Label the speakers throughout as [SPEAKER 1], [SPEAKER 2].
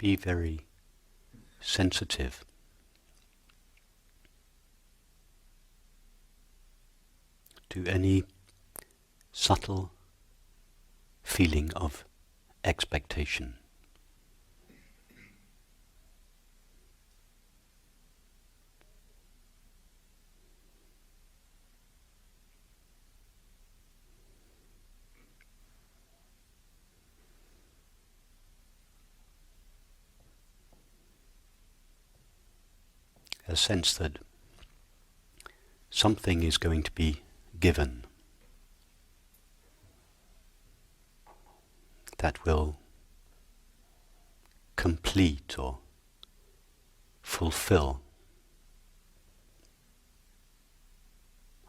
[SPEAKER 1] be very sensitive to any subtle feeling of expectation. A sense that something is going to be given that will complete or fulfill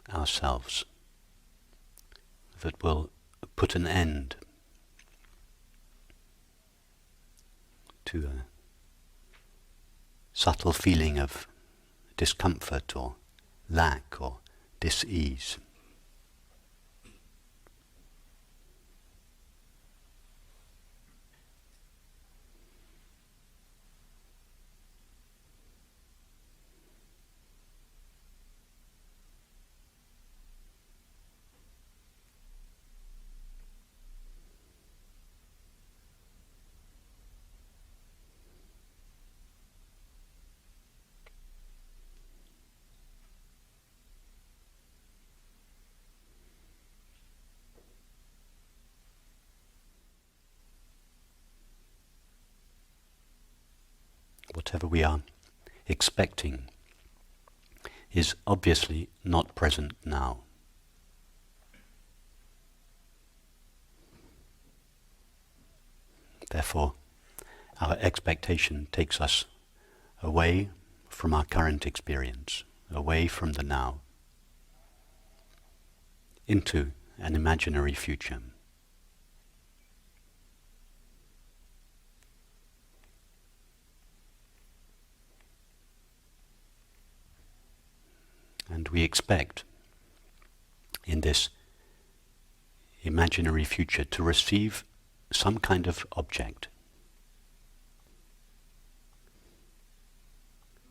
[SPEAKER 1] ourselves, that will put an end to a subtle feeling of discomfort or lack or dis-ease. Whatever we are expecting is obviously not present now. Therefore, our expectation takes us away from our current experience, away from the now, into an imaginary future. And we expect in this imaginary future to receive some kind of object,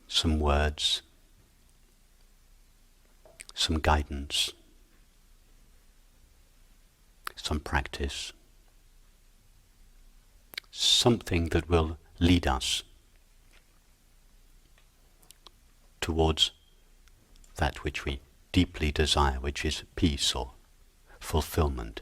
[SPEAKER 1] some words, some guidance, some practice, something that will lead us towards that which we deeply desire, which is peace or fulfillment.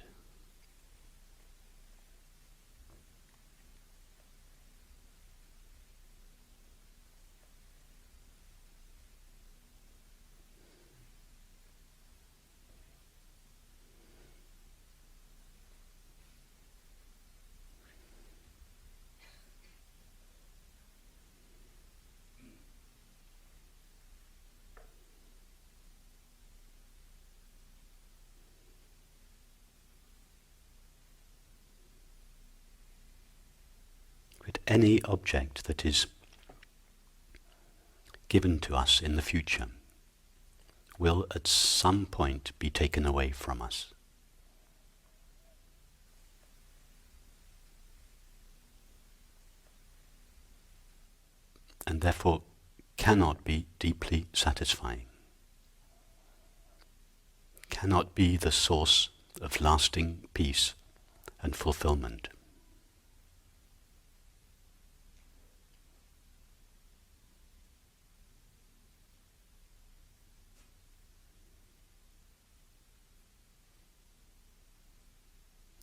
[SPEAKER 1] But any object that is given to us in the future will at some point be taken away from us. And therefore cannot be deeply satisfying, cannot be the source of lasting peace and fulfillment.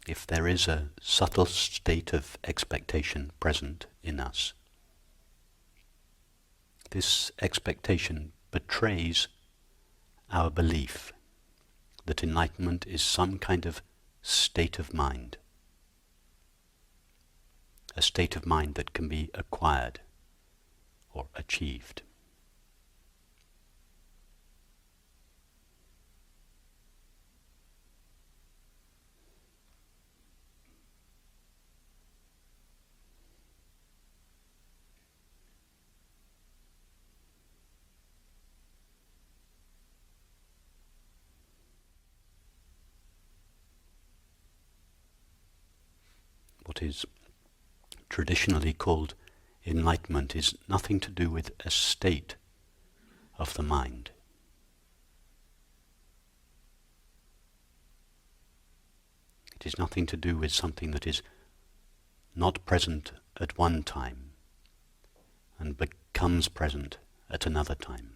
[SPEAKER 1] If there is a subtle state of expectation present in us, this expectation betrays our belief that enlightenment is some kind of state of mind, a state of mind that can be acquired or achieved. What is traditionally called enlightenment is nothing to do with a state of the mind. It is nothing to do with something that is not present at one time and becomes present at another time.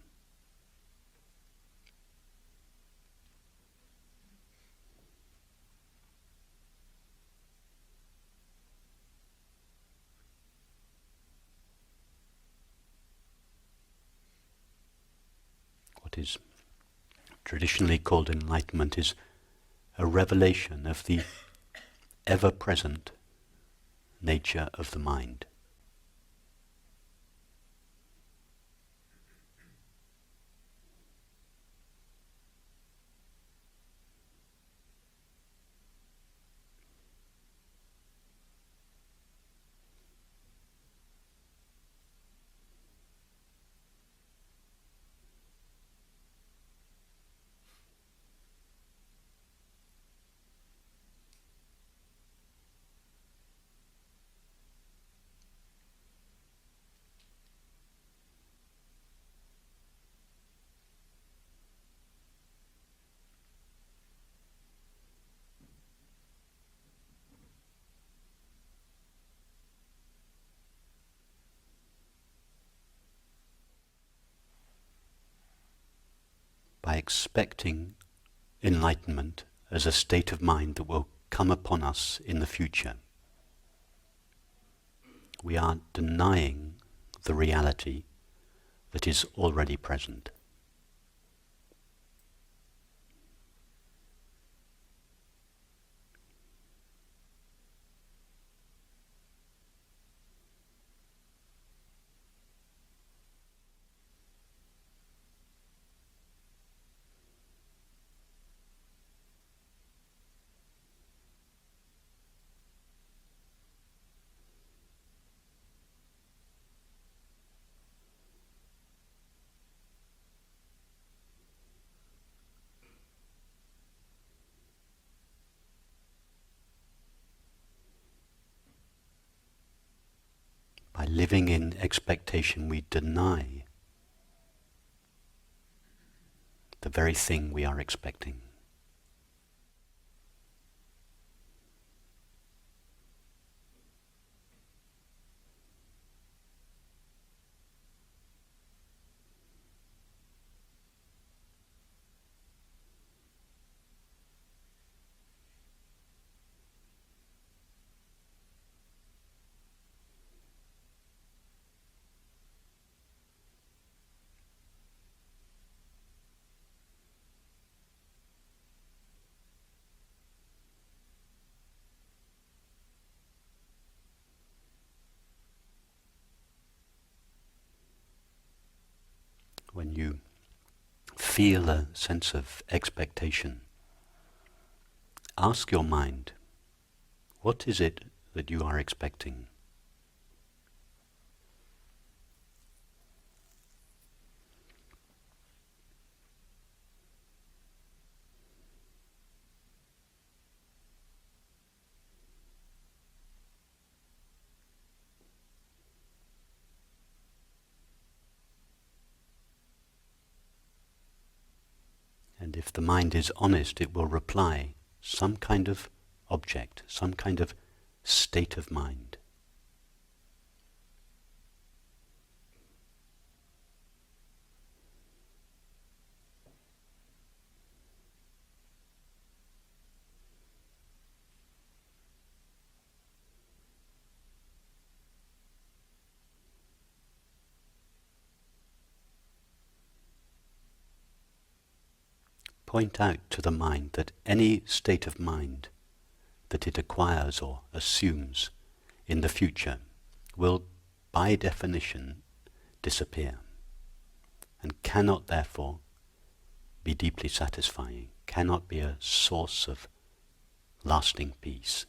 [SPEAKER 1] What is traditionally called enlightenment is a revelation of the ever-present nature of the mind. By expecting enlightenment as a state of mind that will come upon us in the future, we are denying the reality that is already present. By living in expectation, we deny the very thing we are expecting. When you feel a sense of expectation, ask your mind, what is it that you are expecting? And if the mind is honest, it will reply some kind of object, some kind of state of mind. Point out to the mind that any state of mind that it acquires or assumes in the future will, by definition, disappear and cannot therefore be deeply satisfying, cannot be a source of lasting peace.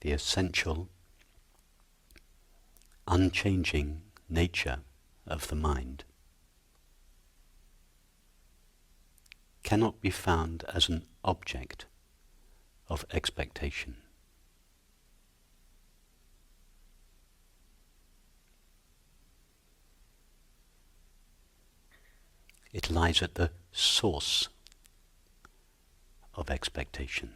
[SPEAKER 1] the essential, unchanging nature of the mind cannot be found as an object of expectation. It lies at the source of expectation.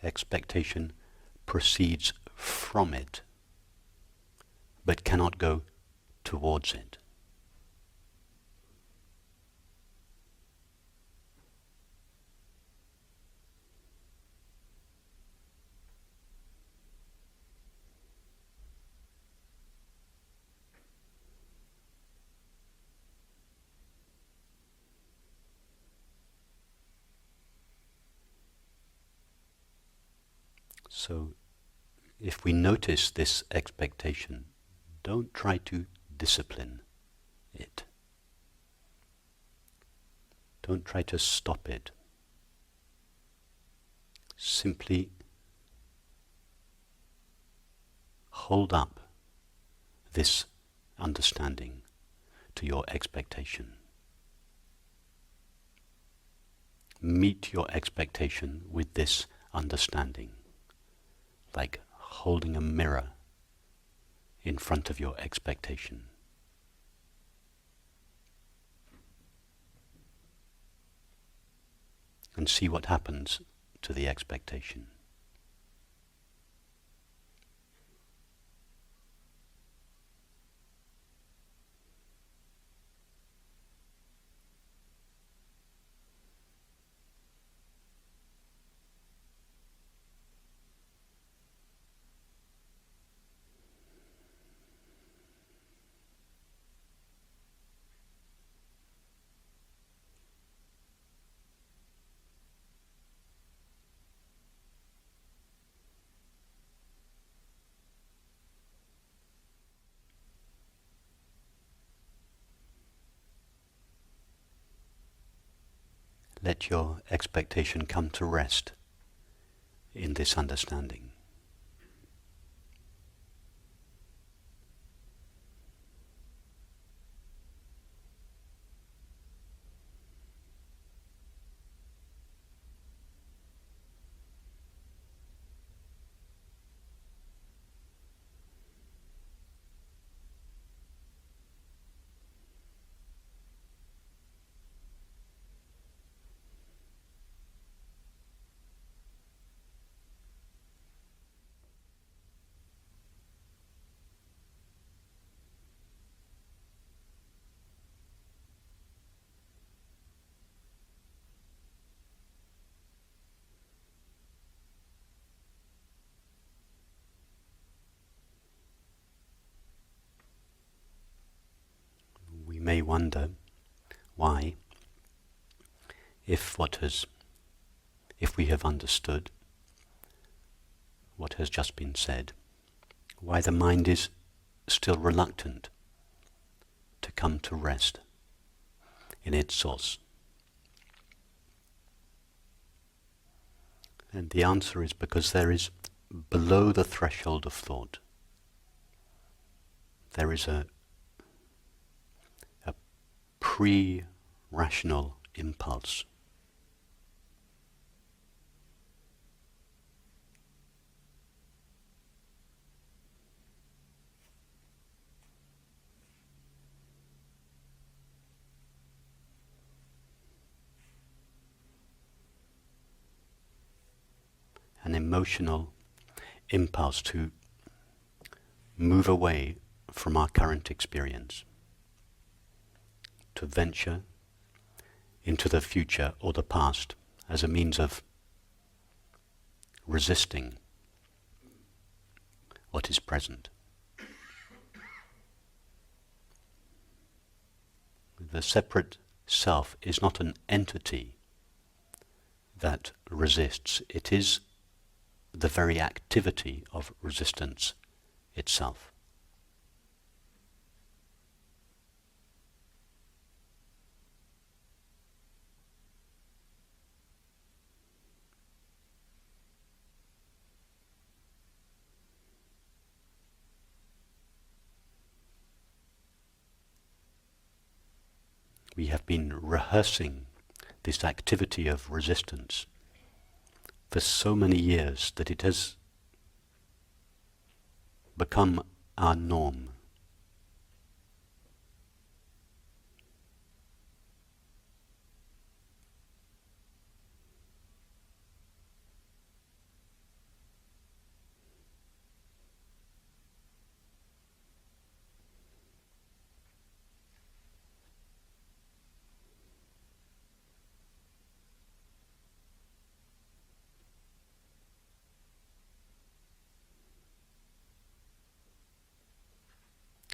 [SPEAKER 1] Expectation proceeds from it, but cannot go towards it. So, if we notice this expectation, don't try to discipline it. Don't try to stop it. Simply hold up this understanding to your expectation. Meet your expectation with this understanding, like holding a mirror in front of your expectation. And see what happens to the expectation. Let your expectation come to rest in this understanding. We may wonder why, if we have understood what has just been said, why the mind is still reluctant to come to rest in its source. And the answer is because there is, below the threshold of thought, there is a pre-rational impulse. An emotional impulse to move away from our current experience, to venture into the future or the past as a means of resisting what is present. The separate self is not an entity that resists, it is the very activity of resistance itself. we have been rehearsing this activity of resistance for so many years that it has become our norm.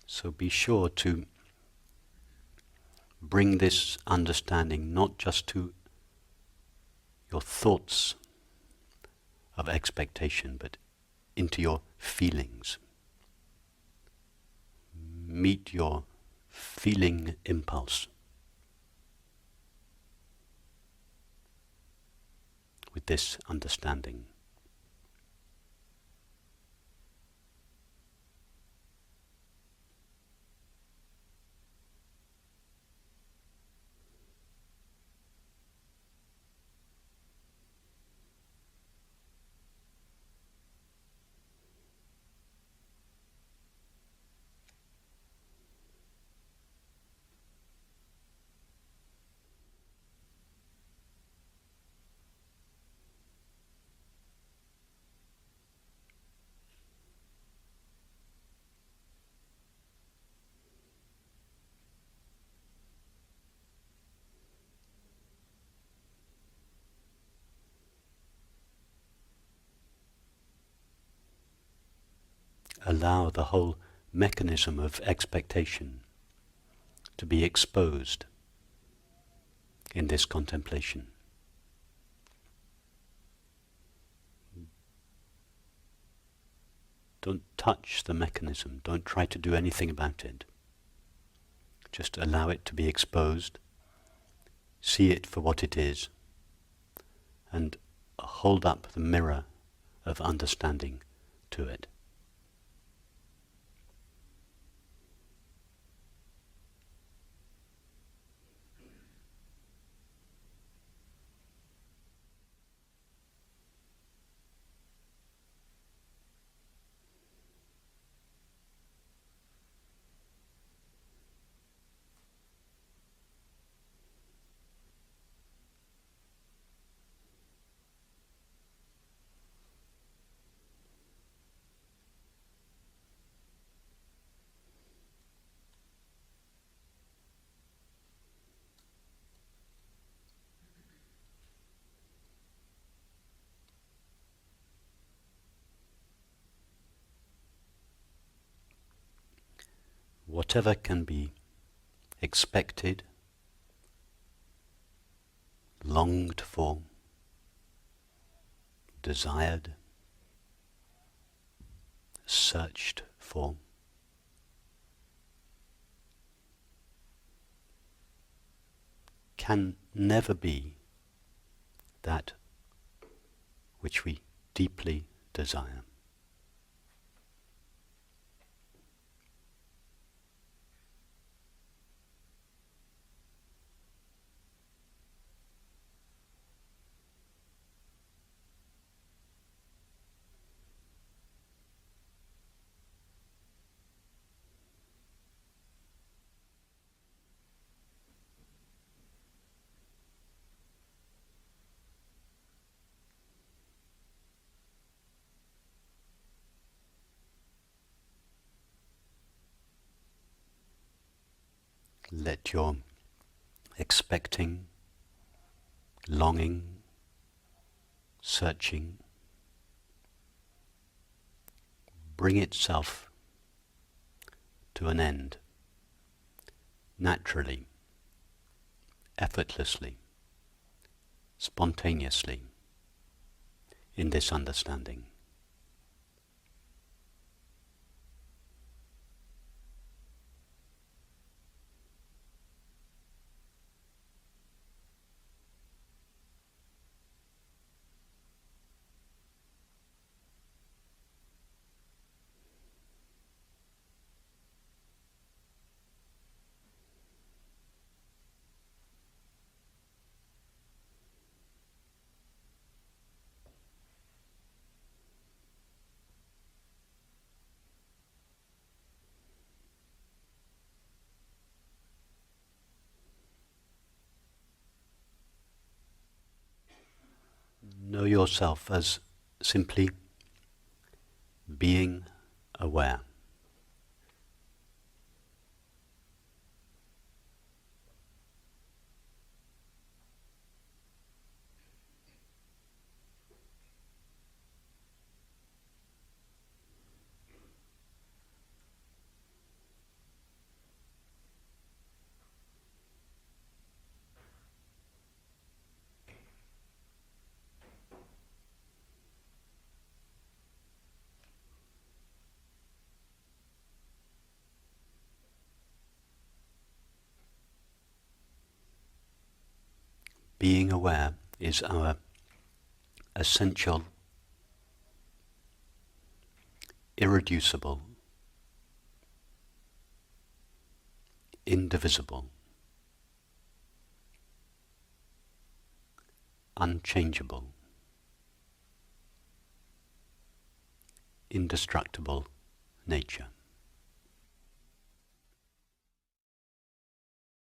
[SPEAKER 1] So be sure to bring this understanding not just to your thoughts of expectation, but into your feelings. Meet your feeling impulse with this understanding. Allow the whole mechanism of expectation to be exposed in this contemplation. Don't touch the mechanism, don't try to do anything about it. Just allow it to be exposed, see it for what it is, and hold up the mirror of understanding to it. Whatever can be expected, longed for, desired, searched for, can never be that which we deeply desire. Let your expecting, longing, searching bring itself to an end naturally, effortlessly, spontaneously in this understanding. know yourself as simply being aware. Being aware is our essential, irreducible, indivisible, unchangeable, indestructible nature.